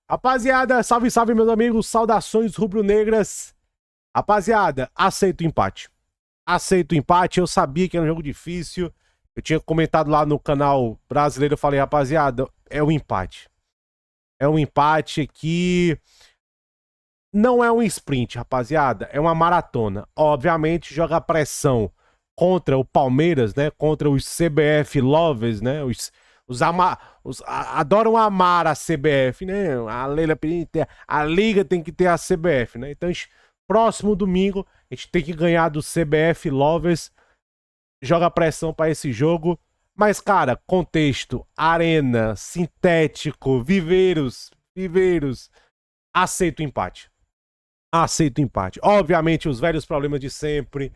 Rapaziada, salve, salve, meus amigos, saudações rubro-negras. Rapaziada, aceito o empate. Aceito o empate, eu sabia que era um jogo difícil. Eu tinha comentado lá no canal brasileiro, eu falei, rapaziada, é um empate. É um empate que não é um sprint, rapaziada, é uma maratona. Obviamente, joga pressão contra o Palmeiras, né? Contra os CBF lovers, né? Adoram amar a CBF, né? A Leila a Liga tem que ter a CBF, né? Então, próximo domingo, a gente tem que ganhar do CBF lovers. Joga pressão para esse jogo. Mas, cara, contexto, arena, sintético, viveiros, aceito o empate. Aceito o empate. Obviamente, os velhos problemas de sempre.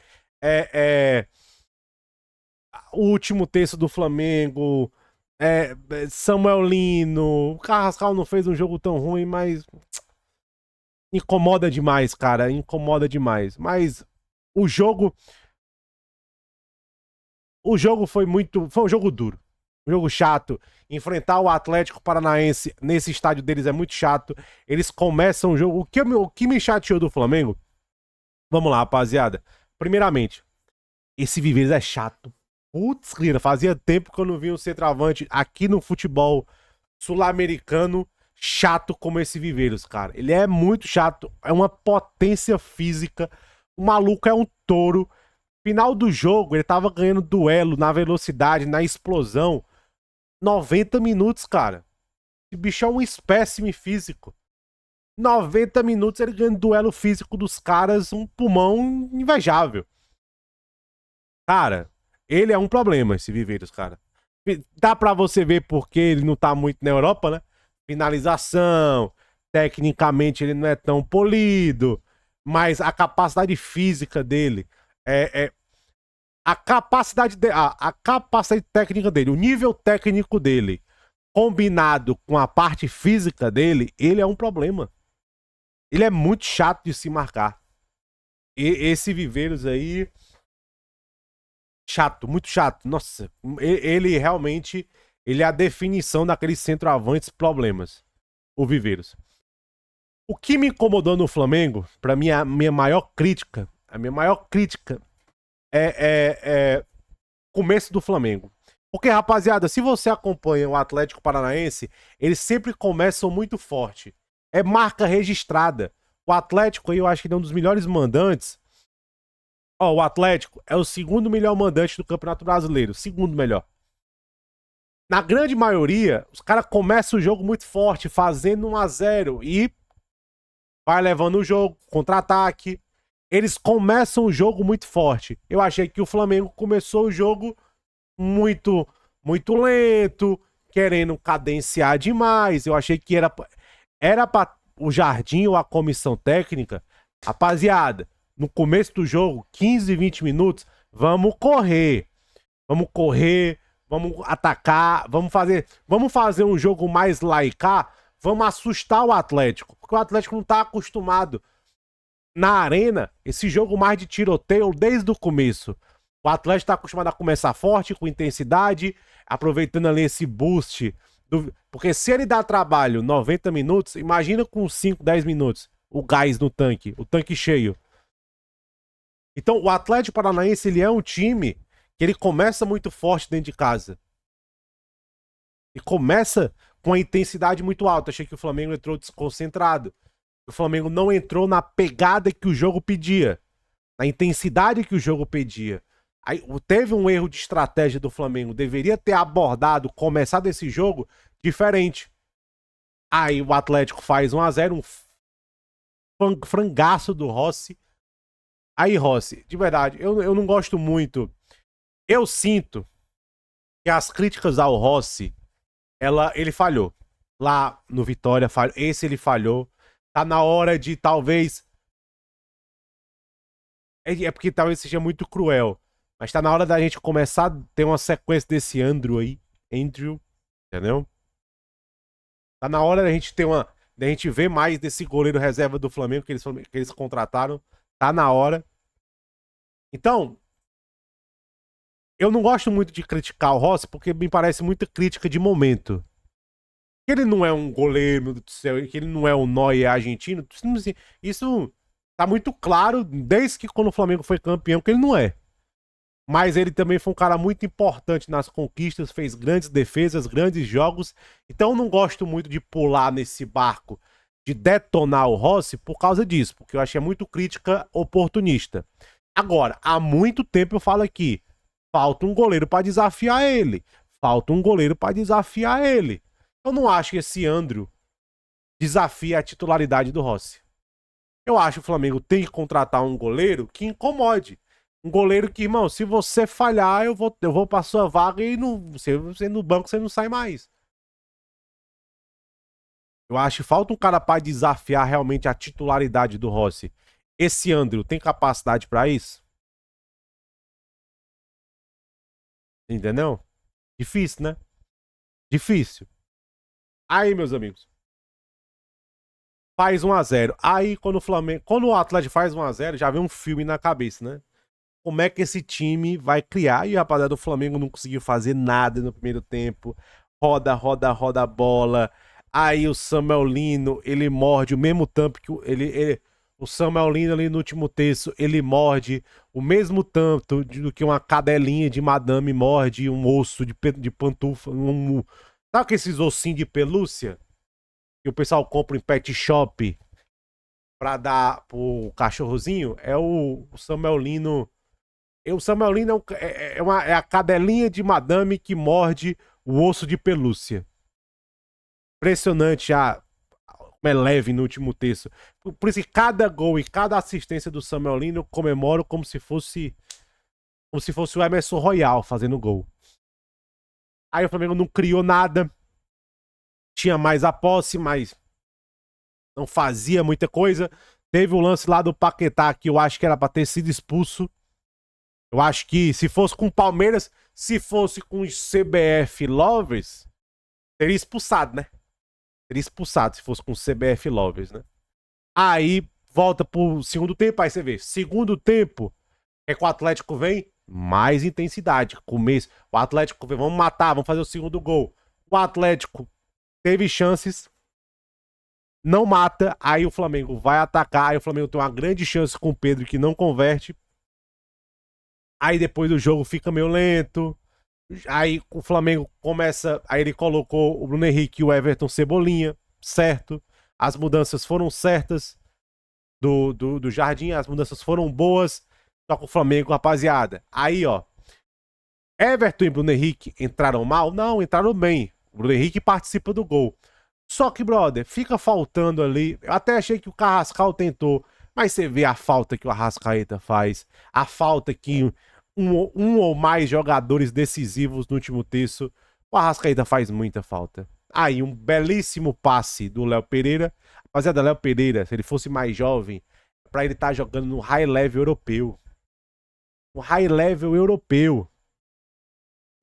O último terço do Flamengo. Samuel Lino. O Carrascal não fez um jogo tão ruim, mas. Incomoda demais, cara. Incomoda demais. Mas o jogo. O jogo foi muito. Foi um jogo duro. Um jogo chato. Enfrentar o Atlético Paranaense nesse estádio deles é muito chato. Eles começam o jogo. O que me chateou do Flamengo? Vamos lá, rapaziada. Primeiramente, esse Viveiros é chato. Putz, Lira, fazia tempo que eu não vi um centroavante aqui no futebol sul-americano chato como esse Viveiros, cara. Ele é muito chato. É uma potência física. O maluco é um touro. Final do jogo, ele tava ganhando duelo na velocidade, na explosão. 90 minutos, cara. Esse bicho é um espécime físico. 90 minutos ele ganhando duelo físico dos caras, um pulmão invejável. Cara, ele é um problema, esse Viveiros, cara. Dá pra você ver porque ele não tá muito na Europa, né? Finalização, tecnicamente ele não é tão polido, mas a capacidade física dele a capacidade técnica dele, o nível técnico dele, combinado com a parte física dele, ele é um problema. Ele é muito chato de se marcar. E esse Viveiros aí, chato, muito chato. Nossa, ele realmente, ele é a definição daqueles centroavantes problemas. O Viveiros. O que me incomodou no Flamengo, pra mim, a minha maior crítica é começo do Flamengo. Porque, rapaziada, se você acompanha o Atlético Paranaense, eles sempre começam muito forte. É marca registrada. O Atlético aí, eu acho que é um dos melhores mandantes. Ó, o Atlético é o segundo melhor mandante do Campeonato Brasileiro. Segundo melhor. Na grande maioria, os caras começam o jogo muito forte, fazendo 1-0 e vai levando o jogo, contra-ataque. Eles começam o jogo muito forte. Eu achei que o Flamengo começou o jogo muito lento, querendo cadenciar demais. Eu achei que era para o Jardim ou a comissão técnica, rapaziada, no começo do jogo, 15, 20 minutos, vamos correr, vamos atacar, vamos fazer um jogo mais laicar, vamos assustar o Atlético, porque o Atlético não tá acostumado na arena, esse jogo mais de tiroteio desde o começo. O Atlético tá acostumado a começar forte, com intensidade, aproveitando ali esse boost. Porque se ele dá trabalho 90 minutos, imagina com 5, 10 minutos o gás no tanque, o tanque cheio. Então, o Atlético Paranaense, ele é um time que ele começa muito forte dentro de casa. E começa com a intensidade muito alta. Achei que o Flamengo entrou desconcentrado. O Flamengo não entrou na pegada que o jogo pedia, na intensidade que o jogo pedia. Aí, teve um erro de estratégia do Flamengo. Deveria ter abordado, começado esse jogo diferente. Aí o Atlético faz 1-0, um frangaço do Rossi. Aí, Rossi, de verdade, eu não gosto muito. Eu sinto que as críticas ao Rossi, ele falhou. Lá no Vitória, esse ele falhou. Tá na hora de talvez. É porque talvez seja muito cruel. Mas tá na hora da gente começar a ter uma sequência desse Andrew aí. Andrew, entendeu? Tá na hora da gente ter da gente ver mais desse goleiro reserva do Flamengo que eles contrataram. Tá na hora. Então, eu não gosto muito de criticar o Rossi porque me parece muita crítica de momento. que ele não é um goleiro do céu, que ele não é o Neuer argentino, isso tá muito claro desde que quando o Flamengo foi campeão que ele não é. Mas ele também foi um cara muito importante nas conquistas, fez grandes defesas, grandes jogos. Então eu não gosto muito de pular nesse barco, de detonar o Rossi por causa disso, porque eu achei muito crítica oportunista. Agora, há muito tempo eu falo aqui, falta um goleiro para desafiar ele. Falta um goleiro para desafiar ele. Eu não acho que esse Andrew desafia a titularidade do Rossi. Eu acho que o Flamengo tem que contratar um goleiro que incomode. Um goleiro que, irmão, se você falhar, eu vou pra sua vaga e você no banco você não sai mais. Eu acho que falta um cara pra desafiar realmente a titularidade do Rossi. Esse Andrew tem capacidade pra isso? Entendeu? Difícil, né? Difícil. Aí, meus amigos, faz 1-0. Aí, quando o Atlético faz 1-0, já vem um filme na cabeça, né? Como é que esse time vai criar? E a rapaziada do Flamengo não conseguiu fazer nada no primeiro tempo. Roda, roda, roda a bola. Aí o Samuel Lino, ele morde o mesmo tanto que o Samuel Lino ali no último terço, ele morde o mesmo tanto do que uma cadelinha de madame morde um osso de pantufa. Sabe esses ossinhos de pelúcia que o pessoal compra em pet shop pra dar pro cachorrozinho? É o Samuel Lino. O Samuel Lino é a cadelinha de madame que morde o osso de pelúcia. Impressionante como é leve no último terço. Por isso que cada gol e cada assistência do Samuel Lino eu comemoro como se fosse o Emerson Royal fazendo gol. Aí o Flamengo não criou nada. Tinha mais a posse, mas não fazia muita coisa. Teve o lance lá do Paquetá que eu acho que era pra ter sido expulso. Eu acho que se fosse com o Palmeiras, se fosse com os CBF Lovers, teria expulsado, né? Teria expulsado se fosse com os CBF Lovers, né? Aí volta pro segundo tempo, aí você vê. Segundo tempo, é que o Atlético vem, mais intensidade. Começo, o Atlético vem, vamos matar, vamos fazer o segundo gol. O Atlético teve chances, não mata, aí o Flamengo vai atacar, aí o Flamengo tem uma grande chance com o Pedro que não converte. Aí depois do jogo fica meio lento. Aí o Flamengo começa. Aí ele colocou o Bruno Henrique e o Everton Cebolinha, certo? As mudanças foram certas do Jardim, as mudanças foram boas. Só que o Flamengo, rapaziada. Aí, ó. Everton e Bruno Henrique entraram mal? Não, entraram bem. O Bruno Henrique participa do gol. Só que, brother, fica faltando ali. Eu até achei que o Carrascal tentou. Mas você vê a falta que o Arrascaeta faz. A falta que um ou mais jogadores decisivos no último terço. O Arrascaeta faz muita falta. Aí, um belíssimo passe do Léo Pereira. Rapaziada, Léo Pereira, se ele fosse mais jovem, pra ele estar jogando no high level europeu. No high level europeu.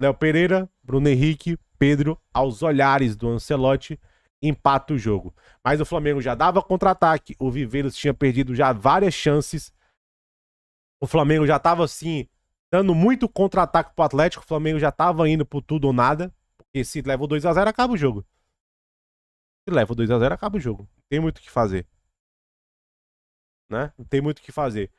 Léo Pereira, Bruno Henrique, Pedro, aos olhares do Ancelotti, empata o jogo. Mas o Flamengo já dava contra-ataque, o Viveiros tinha perdido já várias chances. O Flamengo já tava assim, dando muito contra-ataque pro Atlético, o Flamengo já tava indo pro tudo ou nada, porque se leva o 2-0 acaba o jogo. Se leva o 2-0 acaba o jogo. Não tem muito o que fazer. Né? Não tem muito o que fazer.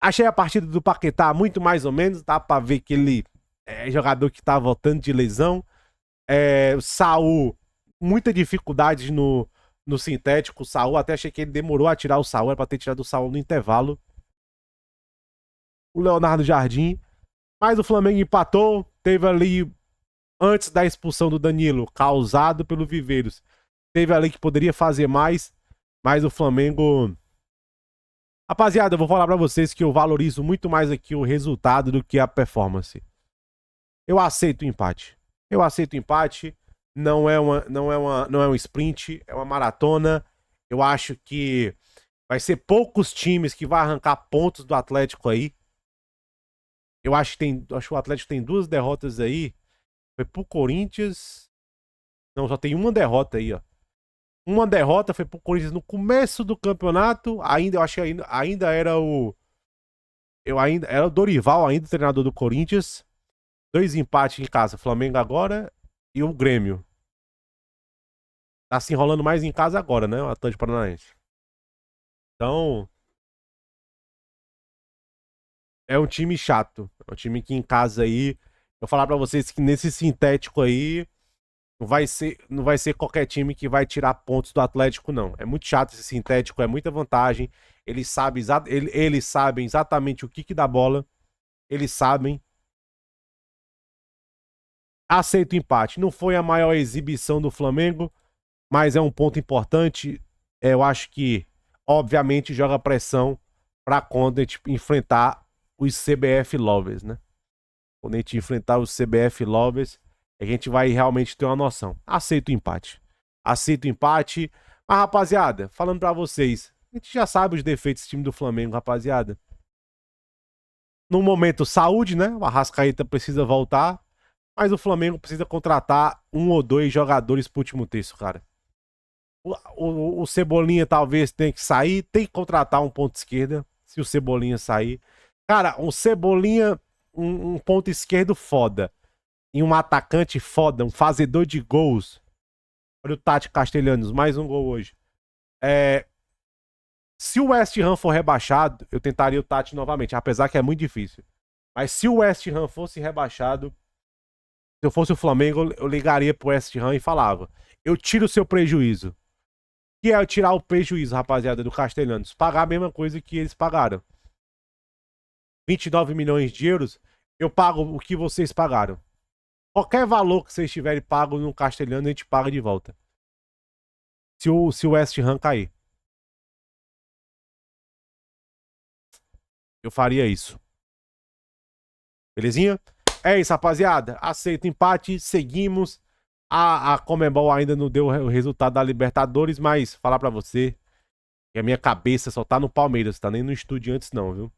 Achei a partida do Paquetá muito mais ou menos, dá pra ver que ele é jogador que tá voltando de lesão. O Saul, muita dificuldade no sintético. O Saul, até achei que ele demorou a tirar o Saul, era pra ter tirado o Saul no intervalo. O Leonardo Jardim. Mas o Flamengo empatou. Teve ali, antes da expulsão do Danilo, causado pelo Viveiros. Teve ali que poderia fazer mais. Mas o Flamengo. Rapaziada, eu vou falar pra vocês que eu valorizo muito mais aqui o resultado do que a performance. Eu aceito o empate. Eu aceito o empate. Não é um sprint, é uma maratona. Eu acho que vai ser poucos times que vai arrancar pontos do Atlético aí. Eu acho que o Atlético tem 2 derrotas aí. Foi pro Corinthians. Não, só tem uma derrota aí, ó. Uma derrota foi pro Corinthians no começo do campeonato. Eu acho que ainda era o. Era o Dorival, ainda o treinador do Corinthians. 2 empates em casa. Flamengo agora e o Grêmio. Tá se enrolando mais em casa agora, né? O Atlético Paranaense. Então, é um time chato. É um time que em casa aí. Vou falar pra vocês que nesse sintético aí. Não vai ser qualquer time que vai tirar pontos do Atlético, não. É muito chato esse sintético, é muita vantagem. Eles sabem exatamente o que dá bola. Eles sabem. Aceito o empate. Não foi a maior exibição do Flamengo, mas é um ponto importante. Eu acho que, obviamente, joga pressão pra quando a gente enfrentar os CBF Lovers, né? Quando a gente enfrentar os CBF Lovers, a gente vai realmente ter uma noção. Aceito o empate. Aceito o empate. Mas, rapaziada, falando pra vocês, a gente já sabe os defeitos do time do Flamengo, rapaziada. No momento, saúde, né? O Arrascaeta precisa voltar. Mas o Flamengo precisa contratar um ou dois jogadores pro último terço, cara. O Cebolinha talvez tenha que sair. Tem que contratar um ponto esquerda. Se o Cebolinha sair. Cara, um Cebolinha, um ponto esquerdo foda. E um atacante foda, um fazedor de gols. Olha o Tati Castelhanos, mais um gol hoje. Se o West Ham for rebaixado, eu tentaria o Tati novamente, apesar que é muito difícil. Mas se o West Ham fosse rebaixado, se eu fosse o Flamengo, eu ligaria pro West Ham e falava: eu tiro o seu prejuízo. O que é eu tirar o prejuízo, rapaziada, do Castelhanos? Pagar a mesma coisa que eles pagaram. 29 milhões de euros, eu pago o que vocês pagaram. Qualquer valor que vocês tiverem pago no Castelhano, a gente paga de volta. Se o West Ham cair. Eu faria isso. Belezinha? É isso, rapaziada. Aceito o empate, seguimos. A Conmebol ainda não deu o resultado da Libertadores, mas falar pra você que a minha cabeça só tá no Palmeiras, tá nem no Estudiantes não, viu?